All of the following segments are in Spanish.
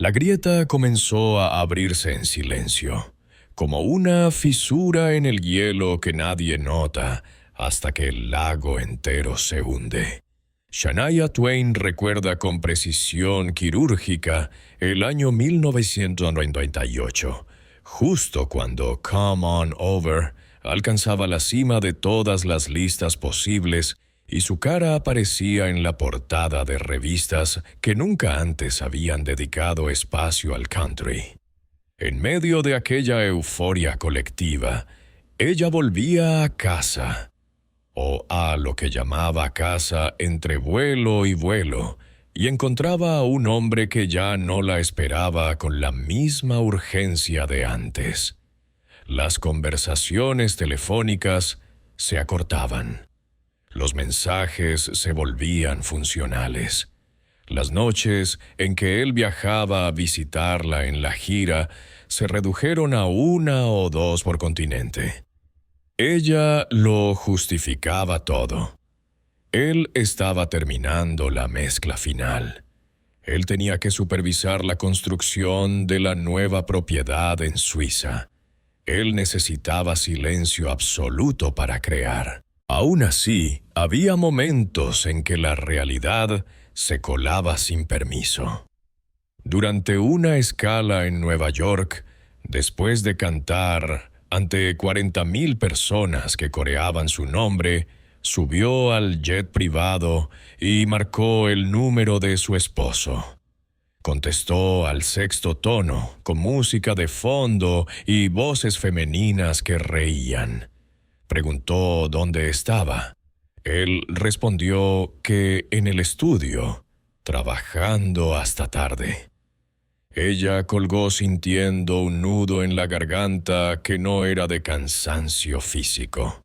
La grieta comenzó a abrirse en silencio, como una fisura en el hielo que nadie nota hasta que el lago entero se hunde. Shania Twain recuerda con precisión quirúrgica el año 1998, justo cuando Come On Over alcanzaba la cima de todas las listas posibles y su cara aparecía en la portada de revistas que nunca antes habían dedicado espacio al country. En medio de aquella euforia colectiva, ella volvía a casa, o a lo que llamaba casa entre vuelo, y encontraba a un hombre que ya no la esperaba con la misma urgencia de antes. Las conversaciones telefónicas se acortaban. Los mensajes se volvían funcionales. Las noches en que él viajaba a visitarla en la gira se redujeron a 1 o 2 por continente. Ella lo justificaba todo. Él estaba terminando la mezcla final. Él tenía que supervisar la construcción de la nueva propiedad en Suiza. Él necesitaba silencio absoluto para crear. Aún así, había momentos en que la realidad se colaba sin permiso. Durante una escala en Nueva York, después de cantar ante 40,000 personas que coreaban su nombre, subió al jet privado y marcó el número de su esposo. Contestó al 6º tono, con música de fondo y voces femeninas que reían. Preguntó dónde estaba. Él respondió que en el estudio, trabajando hasta tarde. Ella colgó sintiendo un nudo en la garganta que no era de cansancio físico.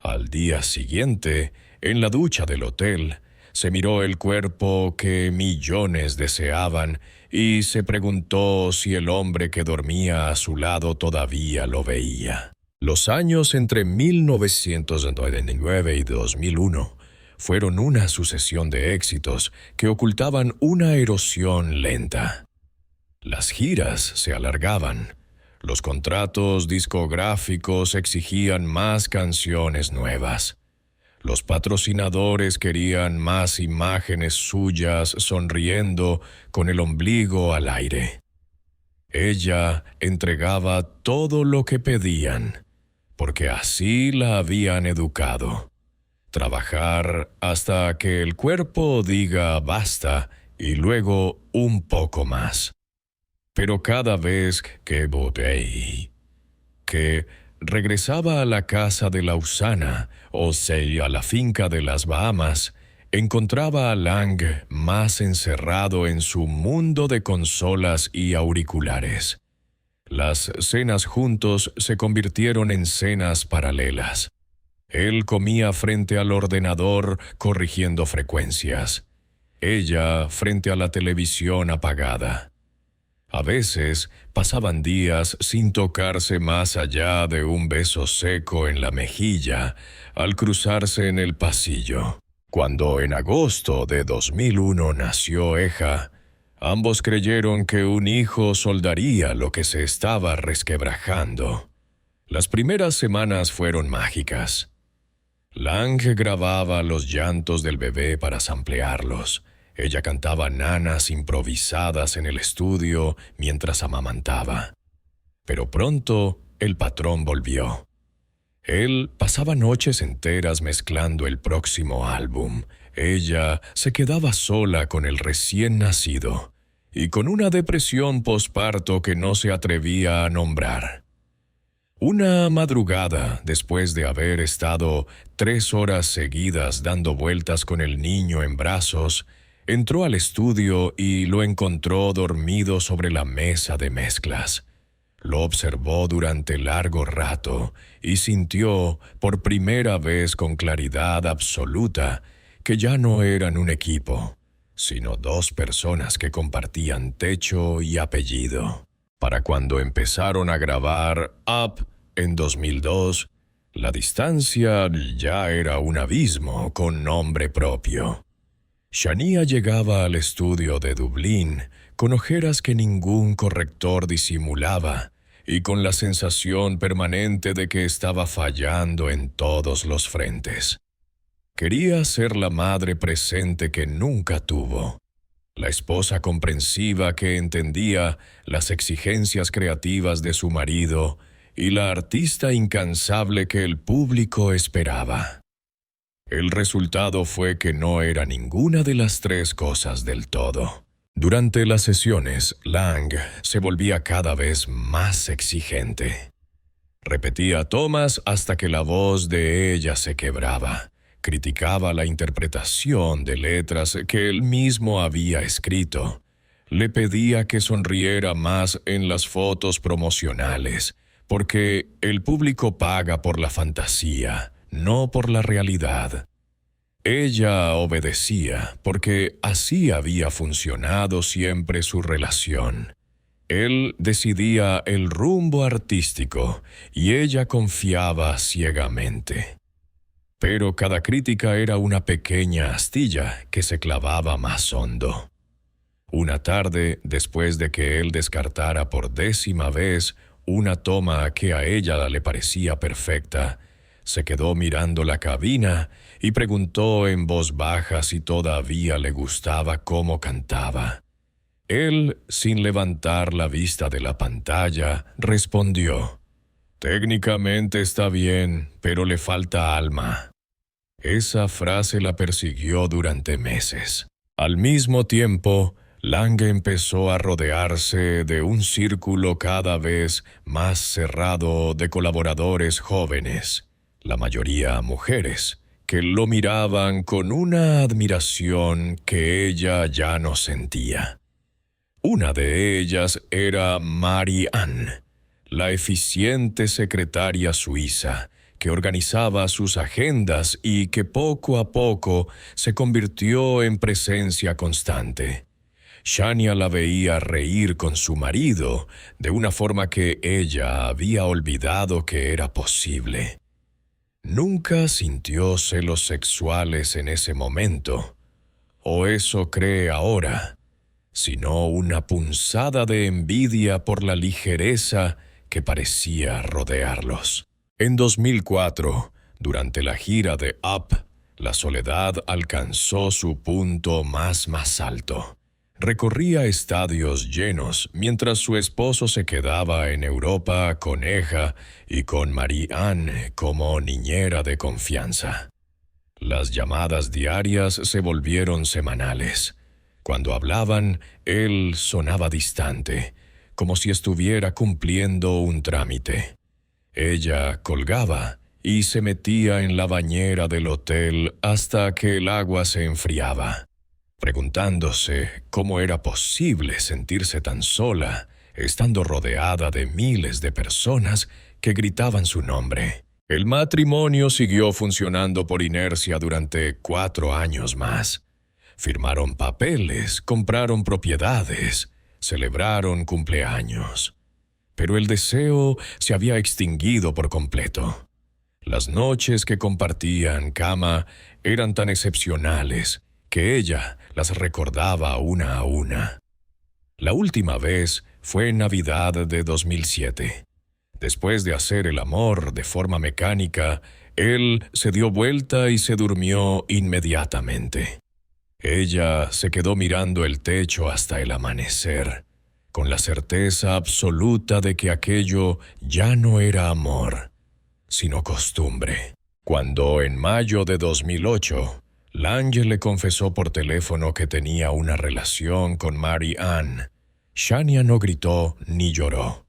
Al día siguiente, en la ducha del hotel, se miró el cuerpo que millones deseaban y se preguntó si el hombre que dormía a su lado todavía lo veía. Los años entre 1999 y 2001 fueron una sucesión de éxitos que ocultaban una erosión lenta. Las giras se alargaban. Los contratos discográficos exigían más canciones nuevas. Los patrocinadores querían más imágenes suyas sonriendo con el ombligo al aire. Ella entregaba todo lo que pedían, porque así la habían educado. Trabajar hasta que el cuerpo diga basta y luego un poco más. Pero cada vez que regresaba a la casa de Lausana, o sea, a la finca de las Bahamas, encontraba a Lang más encerrado en su mundo de consolas y auriculares. Las cenas juntos se convirtieron en cenas paralelas. Él comía frente al ordenador corrigiendo frecuencias. Ella frente a la televisión apagada. A veces pasaban días sin tocarse más allá de un beso seco en la mejilla al cruzarse en el pasillo. Cuando en agosto de 2001 nació Eja, ambos creyeron que un hijo soldaría lo que se estaba resquebrajando. Las primeras semanas fueron mágicas. Lang grababa los llantos del bebé para samplearlos. Ella cantaba nanas improvisadas en el estudio mientras amamantaba. Pero pronto el patrón volvió. Él pasaba noches enteras mezclando el próximo álbum. Ella se quedaba sola con el recién nacido y con una depresión posparto que no se atrevía a nombrar. Una madrugada, después de haber estado 3 horas seguidas dando vueltas con el niño en brazos, entró al estudio y lo encontró dormido sobre la mesa de mezclas. Lo observó durante largo rato y sintió, por primera vez con claridad absoluta, que ya no eran un equipo, sino 2 personas que compartían techo y apellido. Para cuando empezaron a grabar Up en 2002, la distancia ya era un abismo con nombre propio. Shania llegaba al estudio de Dublín con ojeras que ningún corrector disimulaba y con la sensación permanente de que estaba fallando en todos los frentes. Quería ser la madre presente que nunca tuvo, la esposa comprensiva que entendía las exigencias creativas de su marido y la artista incansable que el público esperaba. El resultado fue que no era ninguna de las tres cosas del todo. Durante las sesiones, Lang se volvía cada vez más exigente. Repetía tomas hasta que la voz de ella se quebraba. Criticaba la interpretación de letras que él mismo había escrito. Le pedía que sonriera más en las fotos promocionales, porque el público paga por la fantasía, no por la realidad. Ella obedecía, porque así había funcionado siempre su relación. Él decidía el rumbo artístico y ella confiaba ciegamente. Pero cada crítica era una pequeña astilla que se clavaba más hondo. Una tarde, después de que él descartara por 10ª vez una toma que a ella le parecía perfecta, se quedó mirando la cabina y preguntó en voz baja si todavía le gustaba cómo cantaba. Él, sin levantar la vista de la pantalla, respondió: «Técnicamente está bien, pero le falta alma». Esa frase la persiguió durante meses. Al mismo tiempo, Lang empezó a rodearse de un círculo cada vez más cerrado de colaboradores jóvenes, la mayoría mujeres, que lo miraban con una admiración que ella ya no sentía. Una de ellas era Marie-Anne, la eficiente secretaria suiza, que organizaba sus agendas y que poco a poco se convirtió en presencia constante. Shania la veía reír con su marido de una forma que ella había olvidado que era posible. Nunca sintió celos sexuales en ese momento, o eso cree ahora, sino una punzada de envidia por la ligereza que parecía rodearlos. En 2004, durante la gira de Up, la soledad alcanzó su punto más alto. Recorría estadios llenos mientras su esposo se quedaba en Europa con Eja y con Marie-Anne como niñera de confianza. Las llamadas diarias se volvieron semanales. Cuando hablaban, él sonaba distante, como si estuviera cumpliendo un trámite. Ella colgaba y se metía en la bañera del hotel hasta que el agua se enfriaba, preguntándose cómo era posible sentirse tan sola, estando rodeada de miles de personas que gritaban su nombre. El matrimonio siguió funcionando por inercia durante 4 años más. Firmaron papeles, compraron propiedades, celebraron cumpleaños. Pero el deseo se había extinguido por completo. Las noches que compartían cama eran tan excepcionales que ella las recordaba una a una. La última vez fue en Navidad de 2007. Después de hacer el amor de forma mecánica, él se dio vuelta y se durmió inmediatamente. Ella se quedó mirando el techo hasta el amanecer, con la certeza absoluta de que aquello ya no era amor, sino costumbre. Cuando en mayo de 2008, Lange le confesó por teléfono que tenía una relación con Marie-Anne, Shania no gritó ni lloró.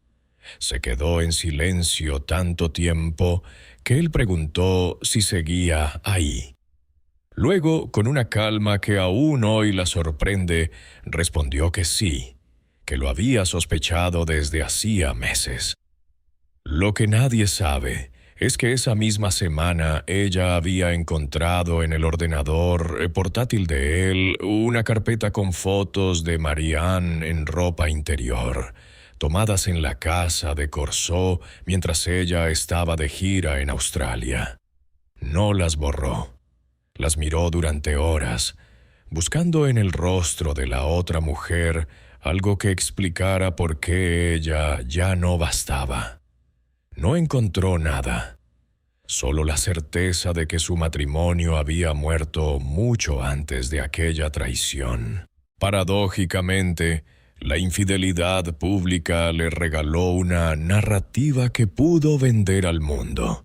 Se quedó en silencio tanto tiempo que él preguntó si seguía ahí. Luego, con una calma que aún hoy la sorprende, respondió que sí, que lo había sospechado desde hacía meses. Lo que nadie sabe es que esa misma semana ella había encontrado en el ordenador portátil de él una carpeta con fotos de Marie-Anne en ropa interior, tomadas en la casa de Corso mientras ella estaba de gira en Australia. No las borró. Las miró durante horas, buscando en el rostro de la otra mujer algo que explicara por qué ella ya no bastaba. No encontró nada, solo la certeza de que su matrimonio había muerto mucho antes de aquella traición. Paradójicamente, la infidelidad pública le regaló una narrativa que pudo vender al mundo: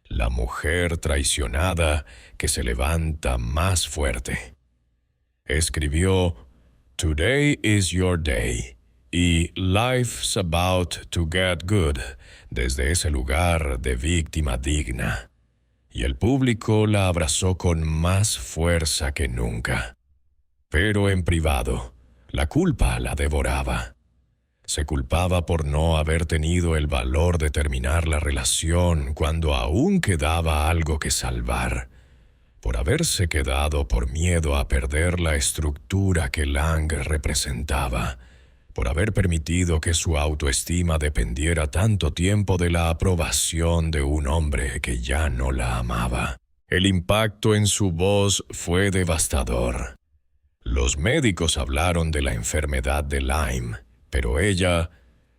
la mujer traicionada que se levanta más fuerte. Escribió "Today is your day" y "Life's about to get good" desde ese lugar de víctima digna, y el público la abrazó con más fuerza que nunca. Pero en privado, la culpa la devoraba. Se culpaba por no haber tenido el valor de terminar la relación cuando aún quedaba algo que salvar, por haberse quedado por miedo a perder la estructura que Lang representaba, por haber permitido que su autoestima dependiera tanto tiempo de la aprobación de un hombre que ya no la amaba. El impacto en su voz fue devastador. Los médicos hablaron de la enfermedad de Lyme, pero ella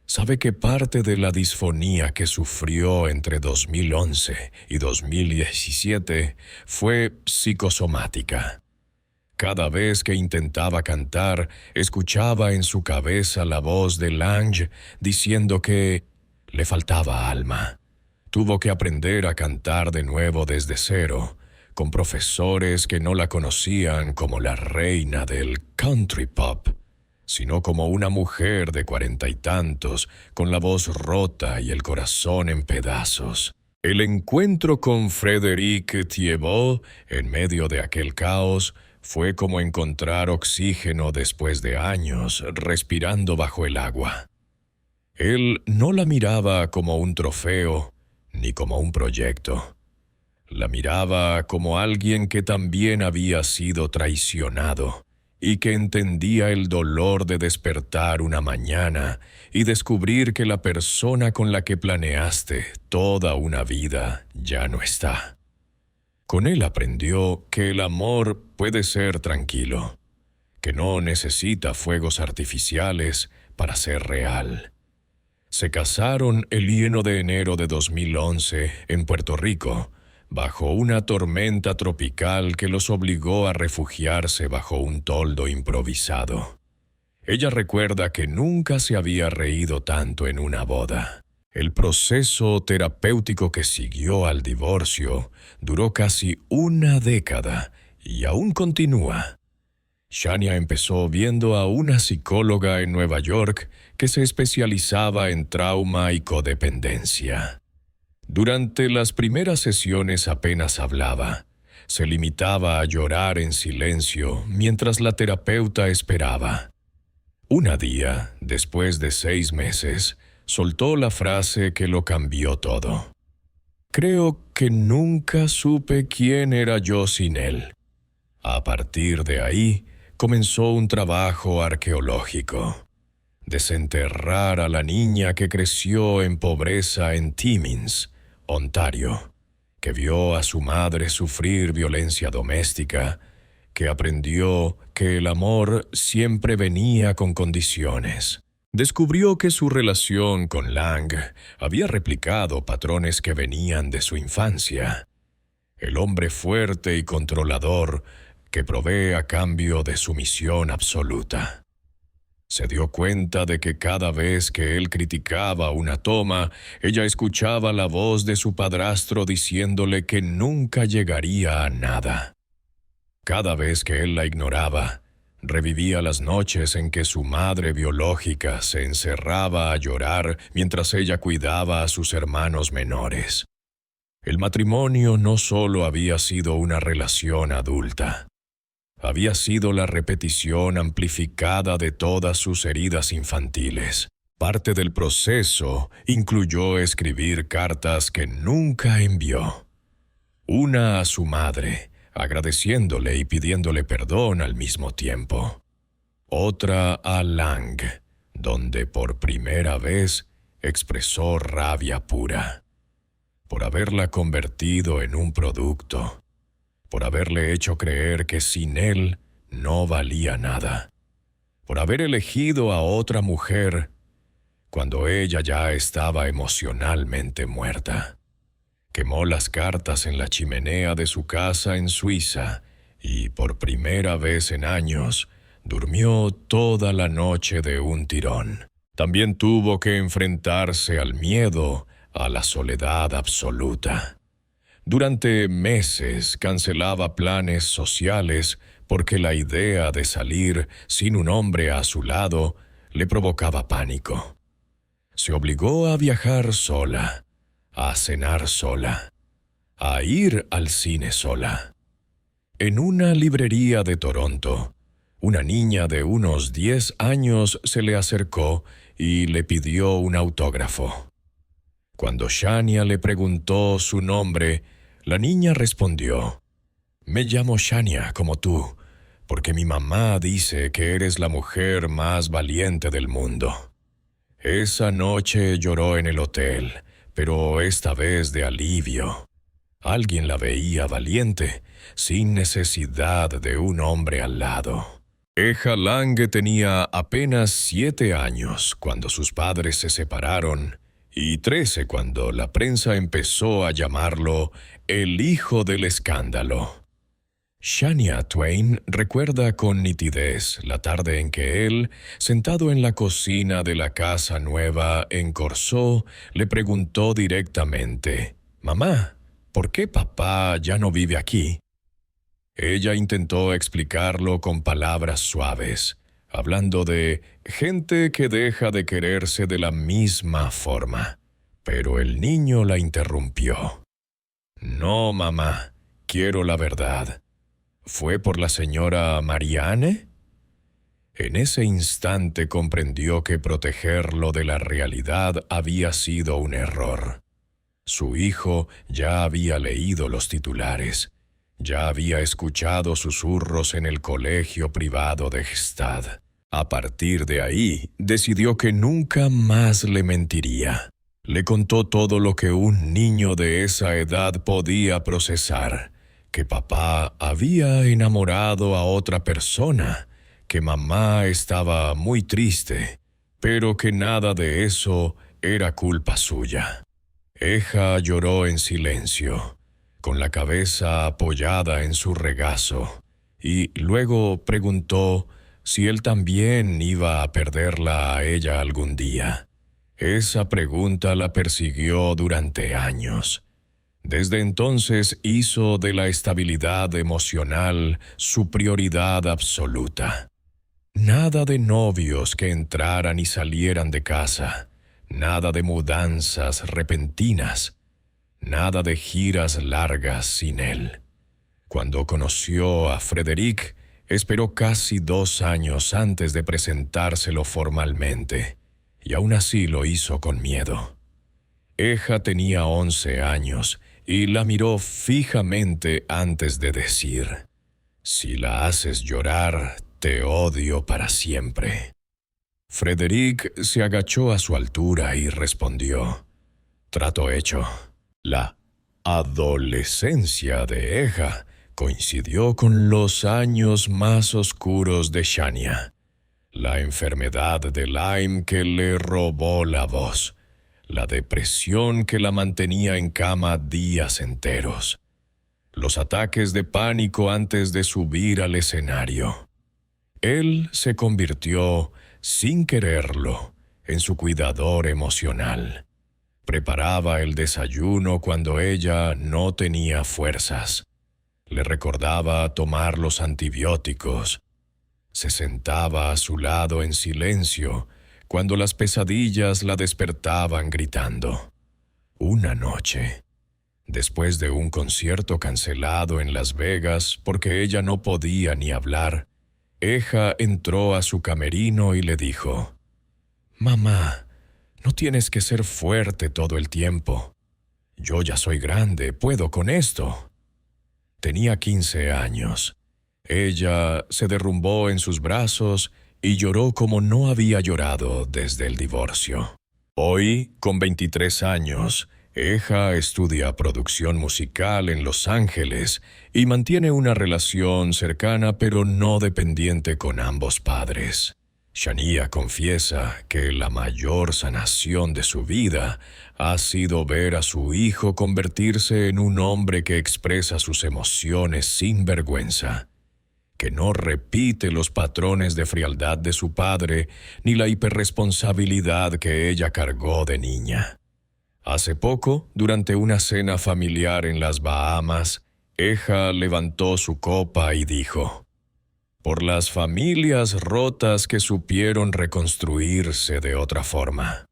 sabe que parte de la disfonía que sufrió entre 2011 y 2017 fue psicosomática. Cada vez que intentaba cantar, escuchaba en su cabeza la voz de Lang diciendo que le faltaba alma. Tuvo que aprender a cantar de nuevo desde cero, con profesores que no la conocían como la reina del country pop, sino como una mujer de 40 y tantos, con la voz rota y el corazón en pedazos. El encuentro con Frédéric Thiébaut, en medio de aquel caos, fue como encontrar oxígeno después de años respirando bajo el agua. Él no la miraba como un trofeo ni como un proyecto. La miraba como alguien que también había sido traicionado y que entendía el dolor de despertar una mañana y descubrir que la persona con la que planeaste toda una vida ya no está. Con él aprendió que el amor puede ser tranquilo, que no necesita fuegos artificiales para ser real. Se casaron el 1 de enero de 2011 en Puerto Rico, bajo una tormenta tropical que los obligó a refugiarse bajo un toldo improvisado. Ella recuerda que nunca se había reído tanto en una boda. El proceso terapéutico que siguió al divorcio duró casi una década y aún continúa. Shania empezó viendo a una psicóloga en Nueva York que se especializaba en trauma y codependencia. Durante las primeras sesiones apenas hablaba. Se limitaba a llorar en silencio mientras la terapeuta esperaba. Un día, después de 6 meses, soltó la frase que lo cambió todo. Creo que nunca supe quién era yo sin él. A partir de ahí, comenzó un trabajo arqueológico. Desenterrar a la niña que creció en pobreza en Timmins, Ontario, que vio a su madre sufrir violencia doméstica, que aprendió que el amor siempre venía con condiciones. Descubrió que su relación con Lang había replicado patrones que venían de su infancia. El hombre fuerte y controlador que provee a cambio de sumisión absoluta. Se dio cuenta de que cada vez que él criticaba una toma, ella escuchaba la voz de su padrastro diciéndole que nunca llegaría a nada. Cada vez que él la ignoraba, revivía las noches en que su madre biológica se encerraba a llorar mientras ella cuidaba a sus hermanos menores. El matrimonio no solo había sido una relación adulta, había sido la repetición amplificada de todas sus heridas infantiles. Parte del proceso incluyó escribir cartas que nunca envió. Una a su madre, agradeciéndole y pidiéndole perdón al mismo tiempo. Otra a Lang, donde por primera vez expresó rabia pura, por haberla convertido en un producto, por haberle hecho creer que sin él no valía nada, por haber elegido a otra mujer cuando ella ya estaba emocionalmente muerta. Quemó las cartas en la chimenea de su casa en Suiza y, por primera vez en años, durmió toda la noche de un tirón. También tuvo que enfrentarse al miedo, a la soledad absoluta. Durante meses cancelaba planes sociales porque la idea de salir sin un hombre a su lado le provocaba pánico. Se obligó a viajar sola, a cenar sola, a ir al cine sola. En una librería de Toronto, una niña de unos 10 años se le acercó y le pidió un autógrafo. Cuando Shania le preguntó su nombre, la niña respondió: «Me llamo Shania, como tú, porque mi mamá dice que eres la mujer más valiente del mundo». Esa noche lloró en el hotel, pero esta vez de alivio. Alguien la veía valiente, sin necesidad de un hombre al lado. Eja Lange tenía apenas 7 años cuando sus padres se separaron y 13 cuando la prensa empezó a llamarlo el hijo del escándalo. Shania Twain recuerda con nitidez la tarde en que él, sentado en la cocina de la casa nueva en Corso, le preguntó directamente: «Mamá, ¿por qué papá ya no vive aquí?». Ella intentó explicarlo con palabras suaves, hablando de gente que deja de quererse de la misma forma. Pero el niño la interrumpió. «No, mamá, quiero la verdad. ¿Fue por la señora Marianne?». En ese instante comprendió que protegerlo de la realidad había sido un error. Su hijo ya había leído los titulares. Ya había escuchado susurros en el colegio privado de Gstad. A partir de ahí, decidió que nunca más le mentiría. Le contó todo lo que un niño de esa edad podía procesar: que papá había enamorado a otra persona, que mamá estaba muy triste, pero que nada de eso era culpa suya. Eja lloró en silencio, con la cabeza apoyada en su regazo, y luego preguntó si él también iba a perderla a ella algún día. Esa pregunta la persiguió durante años. Desde entonces hizo de la estabilidad emocional su prioridad absoluta. Nada de novios que entraran y salieran de casa, nada de mudanzas repentinas, nada de giras largas sin él. Cuando conoció a Frédéric, esperó casi 2 años antes de presentárselo formalmente, y aún así lo hizo con miedo. Eja tenía 11 años y la miró fijamente antes de decir: «Si la haces llorar, te odio para siempre». Frédéric se agachó a su altura y respondió: «Trato hecho». La adolescencia de Eja coincidió con los años más oscuros de Shania. La enfermedad de Lyme que le robó la voz, la depresión que la mantenía en cama días enteros, los ataques de pánico antes de subir al escenario. Él se convirtió, sin quererlo, en su cuidador emocional. Preparaba el desayuno cuando ella no tenía fuerzas. Le recordaba tomar los antibióticos. Se sentaba a su lado en silencio cuando las pesadillas la despertaban gritando. Una noche, después de un concierto cancelado en Las Vegas porque ella no podía ni hablar, Eja entró a su camerino y le dijo: «Mamá, no tienes que ser fuerte todo el tiempo. Yo ya soy grande, puedo con esto». Tenía 15 años. Ella se derrumbó en sus brazos y lloró como no había llorado desde el divorcio. Hoy, con 23 años, Eja estudia producción musical en Los Ángeles y mantiene una relación cercana pero no dependiente con ambos padres. Shania confiesa que la mayor sanación de su vida ha sido ver a su hijo convertirse en un hombre que expresa sus emociones sin vergüenza, que no repite los patrones de frialdad de su padre ni la hiperresponsabilidad que ella cargó de niña. Hace poco, durante una cena familiar en las Bahamas, Eja levantó su copa y dijo: «Por las familias rotas que supieron reconstruirse de otra forma».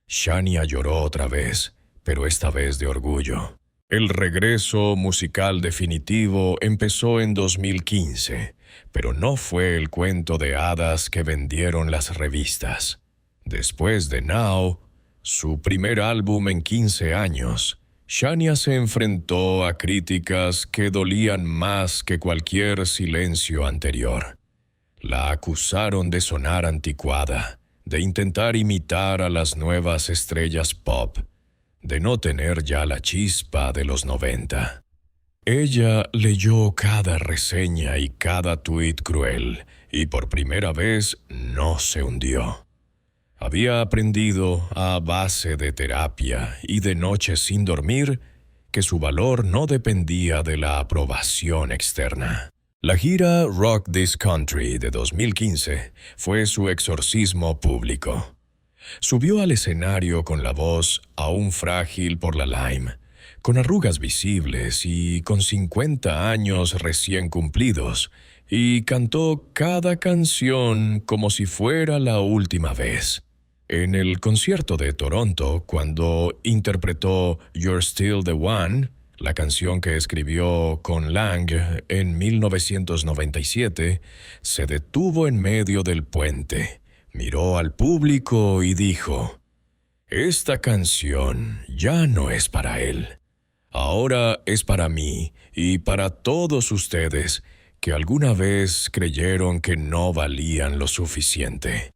Shania lloró otra vez, pero esta vez de orgullo. El regreso musical definitivo empezó en 2015, pero no fue el cuento de hadas que vendieron las revistas. Después de Now, su primer álbum en 15 años, Shania se enfrentó a críticas que dolían más que cualquier silencio anterior. La acusaron de sonar anticuada, de intentar imitar a las nuevas estrellas pop, de no tener ya la chispa de los 90. Ella leyó cada reseña y cada tuit cruel, y por primera vez no se hundió. Había aprendido, a base de terapia y de noches sin dormir, que su valor no dependía de la aprobación externa. La gira Rock This Country de 2015 fue su exorcismo público. Subió al escenario con la voz aún frágil por la Lyme, con arrugas visibles y con 50 años recién cumplidos, y cantó cada canción como si fuera la última vez. En el concierto de Toronto, cuando interpretó You're Still the One, la canción que escribió con Lang en 1997, se detuvo en medio del puente, miró al público y dijo: «Esta canción ya no es para él. Ahora es para mí y para todos ustedes que alguna vez creyeron que no valían lo suficiente».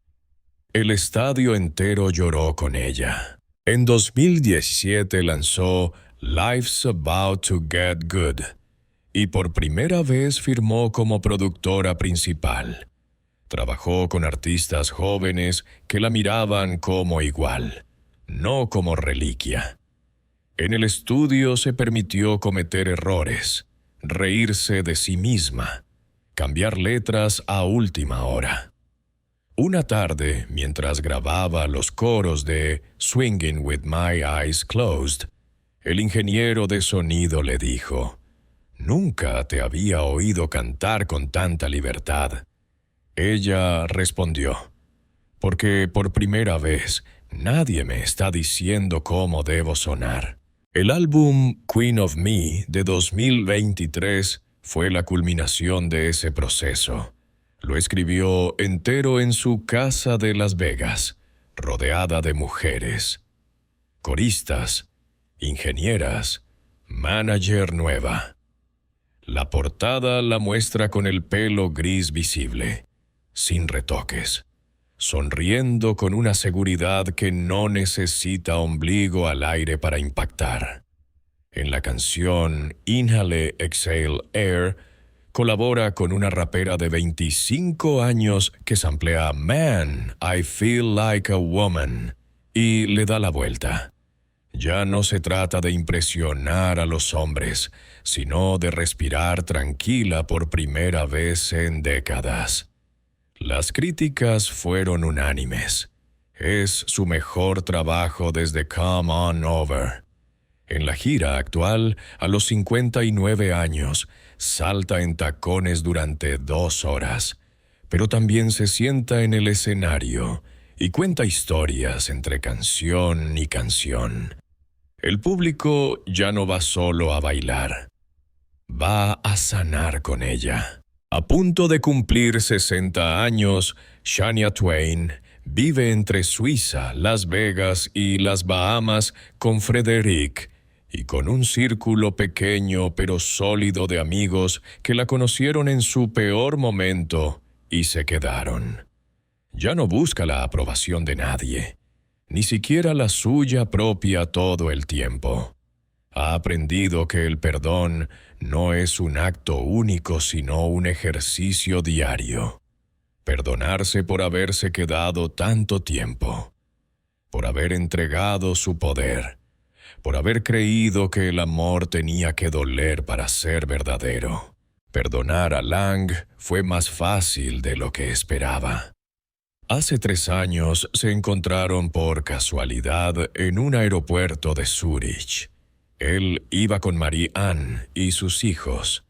El estadio entero lloró con ella. En 2017 lanzó Life's About to Get Good y por primera vez firmó como productora principal. Trabajó con artistas jóvenes que la miraban como igual, no como reliquia. En el estudio se permitió cometer errores, reírse de sí misma, cambiar letras a última hora. Una tarde, mientras grababa los coros de Swinging with My Eyes Closed, el ingeniero de sonido le dijo: «Nunca te había oído cantar con tanta libertad». Ella respondió: «Porque por primera vez nadie me está diciendo cómo debo sonar». El álbum Queen of Me de 2023 fue la culminación de ese proceso. Lo escribió entero en su casa de Las Vegas, rodeada de mujeres, coristas, ingenieras, manager nueva. La portada la muestra con el pelo gris visible, sin retoques, sonriendo con una seguridad que no necesita ombligo al aire para impactar. En la canción Inhale, Exhale, Air, colabora con una rapera de 25 años que samplea Man, I Feel Like a Woman y le da la vuelta. Ya no se trata de impresionar a los hombres, sino de respirar tranquila por primera vez en décadas. Las críticas fueron unánimes. Es su mejor trabajo desde Come On Over. En la gira actual, a los 59 años, salta en tacones durante 2 horas, pero también se sienta en el escenario y cuenta historias entre canción y canción. El público ya no va solo a bailar, va a sanar con ella. A punto de cumplir 60 años, Shania Twain vive entre Suiza, Las Vegas y las Bahamas con Frederic, y con un círculo pequeño pero sólido de amigos que la conocieron en su peor momento y se quedaron. Ya no busca la aprobación de nadie, ni siquiera la suya propia todo el tiempo. Ha aprendido que el perdón no es un acto único sino un ejercicio diario. perdonarse por haberse quedado tanto tiempo, por haber entregado su poder, por haber creído que el amor tenía que doler para ser verdadero. Perdonar a Lang fue más fácil de lo que esperaba. Hace 3 años se encontraron por casualidad en un aeropuerto de Zúrich. Él iba con Marie-Anne y sus hijos,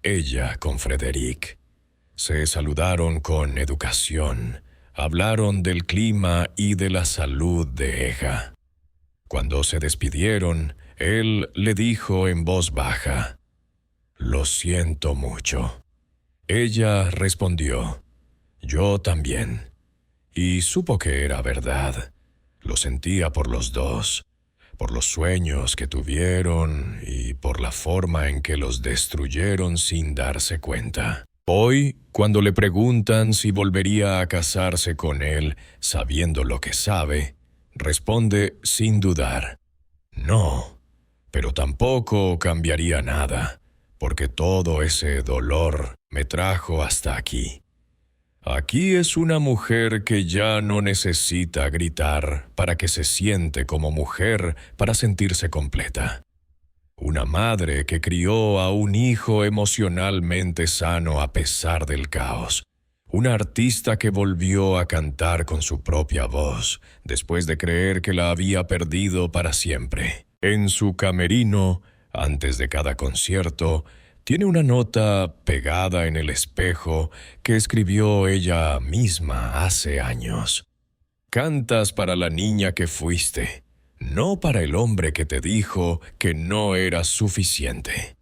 ella con Frédéric. Se saludaron con educación, hablaron del clima y de la salud de ella. Cuando se despidieron, él le dijo en voz baja: «Lo siento mucho». Ella respondió: «Yo también». Y supo que era verdad. Lo sentía por los dos, por los sueños que tuvieron y por la forma en que los destruyeron sin darse cuenta. Hoy, cuando le preguntan si volvería a casarse con él, sabiendo lo que sabe, responde sin dudar: «No, pero tampoco cambiaría nada, porque todo ese dolor me trajo hasta aquí». Aquí es una mujer que ya no necesita gritar para que se siente como mujer para sentirse completa. Una madre que crió a un hijo emocionalmente sano a pesar del caos. Una artista que volvió a cantar con su propia voz, después de creer que la había perdido para siempre. En su camerino, antes de cada concierto, tiene una nota pegada en el espejo que escribió ella misma hace años. «Cantas para la niña que fuiste, no para el hombre que te dijo que no eras suficiente».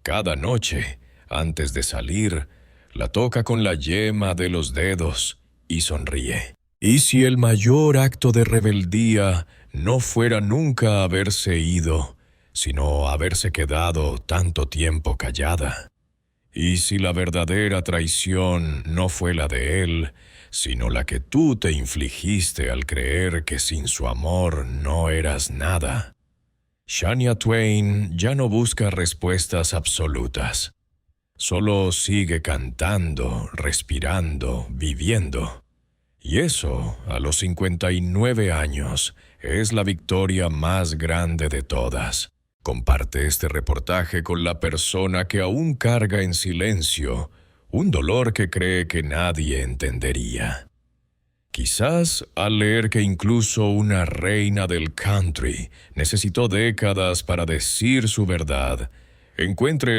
Cada noche, antes de salir, la toca con la yema de los dedos y sonríe. Y si el mayor acto de rebeldía no fuera nunca haberse ido, sino haberse quedado tanto tiempo callada. Y si la verdadera traición no fue la de él, sino la que tú te infligiste al creer que sin su amor no eras nada. Shania Twain ya no busca respuestas absolutas. Solo sigue cantando, respirando, viviendo. Y eso, a los 59 años, es la victoria más grande de todas. Comparte este reportaje con la persona que aún carga en silencio un dolor que cree que nadie entendería. Quizás al leer que incluso una reina del country necesitó décadas para decir su verdad, encuentre